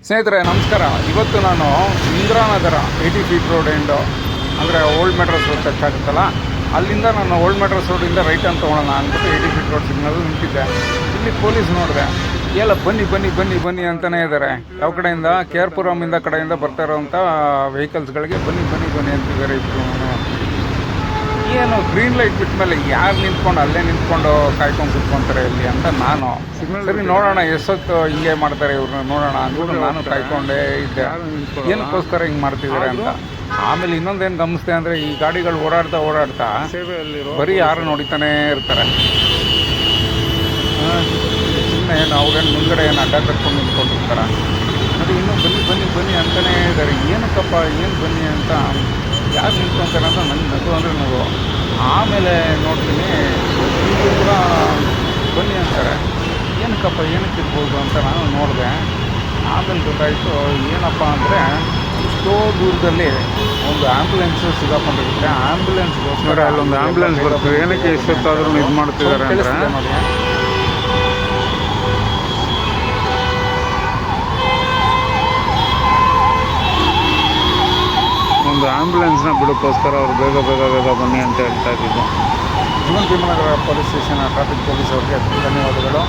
ಸ್ನೇಹಿತರೆ ನಮಸ್ಕಾರ. ಇವತ್ತು ನಾನು ಇಂದಿರಾನಗರ 80 ಫೀಟ್ ರೋಡ್ ಎಂಡು ಅಂದರೆ ಓಲ್ಡ್ ಮೆಡ್ರಾಸ್ ರೋಡ್ ಟಚ್ ಆಗುತ್ತಲ್ಲ, ಅಲ್ಲಿಂದ ನಾನು ಓಲ್ಡ್ ಮೆಡ್ರಾಸ್ ರೋಡಿಂದ ರೈಟ್ ಅಂತ ತೊಗೊಳ್ಳೋಣ ಅಂದ್ಬಿಟ್ಟು 80 ಫೀಟ್ ರೋಡ್ ಸಿಗ್ನಲ್ ನಿಂತಿದ್ದೆ. ಇಲ್ಲಿ ಪೊಲೀಸ್ ನೋಡಿದೆ, ಎಲ್ಲ ಬನ್ನಿ ಬನ್ನಿ ಬನ್ನಿ ಬನ್ನಿ ಅಂತಲೇ ಇದ್ದಾರೆ. ಯಾವ ಕಡೆಯಿಂದ ಕೆ ಆರ್ ಪುರಮಿಂದ ಕಡೆಯಿಂದ ಬರ್ತಾ ಇರೋವಂಥ ವೆಹಿಕಲ್ಸ್ಗಳಿಗೆ ಬನ್ನಿ ಬನ್ನಿ ಬನ್ನಿ ಅಂತಿದ್ದಾರೆ ಇಬ್ಬರು. ಏನು ಗ್ರೀನ್ ಲೈಟ್ ಬಿಟ್ಟ ಮೇಲೆ ಯಾರು ನಿಂತ್ಕೊಂಡು ಅಲ್ಲೇ ನಿಂತ್ಕೊಂಡು ಕಾಯ್ಕೊಂಡು ಕೂತ್ಕೊತಾರೆ ಇಲ್ಲಿ ಅಂತ ನಾನು ಸರಿ ನೋಡೋಣ ಎಷ್ಟೊತ್ತು ಹಿಂಗೆ ಮಾಡ್ತಾರೆ ಇವ್ರನ್ನ ನೋಡೋಣ ಅಂದ್ಬಿಟ್ಟು ನಾನು ಕಾಯ್ಕೊಂಡೇ ಇದ್ದೆ, ಏನಕ್ಕೋಸ್ಕರ ಹಿಂಗೆ ಮಾಡ್ತಿದ್ದಾರೆ ಅಂತ. ಆಮೇಲೆ ಇನ್ನೊಂದೇನು ಗಮನಿಸ್ದೆ ಅಂದರೆ, ಈ ಗಾಡಿಗಳು ಓಡಾಡ್ತಾ ಬರೀ ಯಾರು ನೋಡಿತಾನೇ ಇರ್ತಾರೆ. ಸುಮ್ಮನೆ ಏನು ಅವ್ರೇನು ಮುಂದ್ಗಡೆ ಏನು ಅಡ್ಡ ಕಟ್ಕೊಂಡು ನಿಂತ್ಕೊಂಡಿರ್ತಾರೆ. ಅದು ಇನ್ನೂ ಬನ್ನಿ ಬನ್ನಿ ಬನ್ನಿ ಅಂತಲೇ ಇದ್ದಾರೆ. ಏನಕ್ಕಪ್ಪ ಏನು ಬನ್ನಿ ಅಂತ ಯಾರು ನಿಂತ್ಕೊತಾರೆ ಅಂತ ನನಗೆ ನಗು ಅಂದರೆ ನಗು. ಆಮೇಲೆ ನೋಡ್ತೀನಿ ಕೂಡ ಬನ್ನಿ ಅಂತಾರೆ. ಏನಕ್ಕಪ್ಪ ಏನಕ್ಕಿರ್ಬೋದು ಅಂತ ನಾನು ನೋಡಿದೆ. ಆಮೇಲೆ ಗೊತ್ತಾಯಿತು ಏನಪ್ಪ ಅಂದರೆ, ಎಷ್ಟೋ ದೂರದಲ್ಲಿ ಒಂದು ಆ್ಯಂಬುಲೆನ್ಸು ಸಿಗಾಕೊಂಡಿರುತ್ತೆ. ಆ್ಯಂಬುಲೆನ್ಸ್ಗೋಸ್ಕರ ಅಲ್ಲೊಂದು ಆ್ಯಂಬುಲೆನ್ಸ್ ಬರ್ತದೆ. ಏನಕ್ಕೆ ಇಷ್ಟೊತ್ತಾದ್ರೂ ಇದು ಮಾಡ್ತಿದ್ದಾರೆ ಅಂದರೆ, ನೋಡಿ ಒಂದು ಆ್ಯಂಬುಲೆನ್ಸ್ನ ಬಿಡೋಕ್ಕೋಸ್ಕರ ಅವ್ರು ಬೇಗ ಬೇಗ ಬೇಗ ಬನ್ನಿ ಅಂತ ಹೇಳ್ತಾ ಇದ್ದಿದ್ದು. Jeevan Bhimanagar police station traffic police ಅವ್ರಿಗೆ ಧನ್ಯವಾದಗಳು.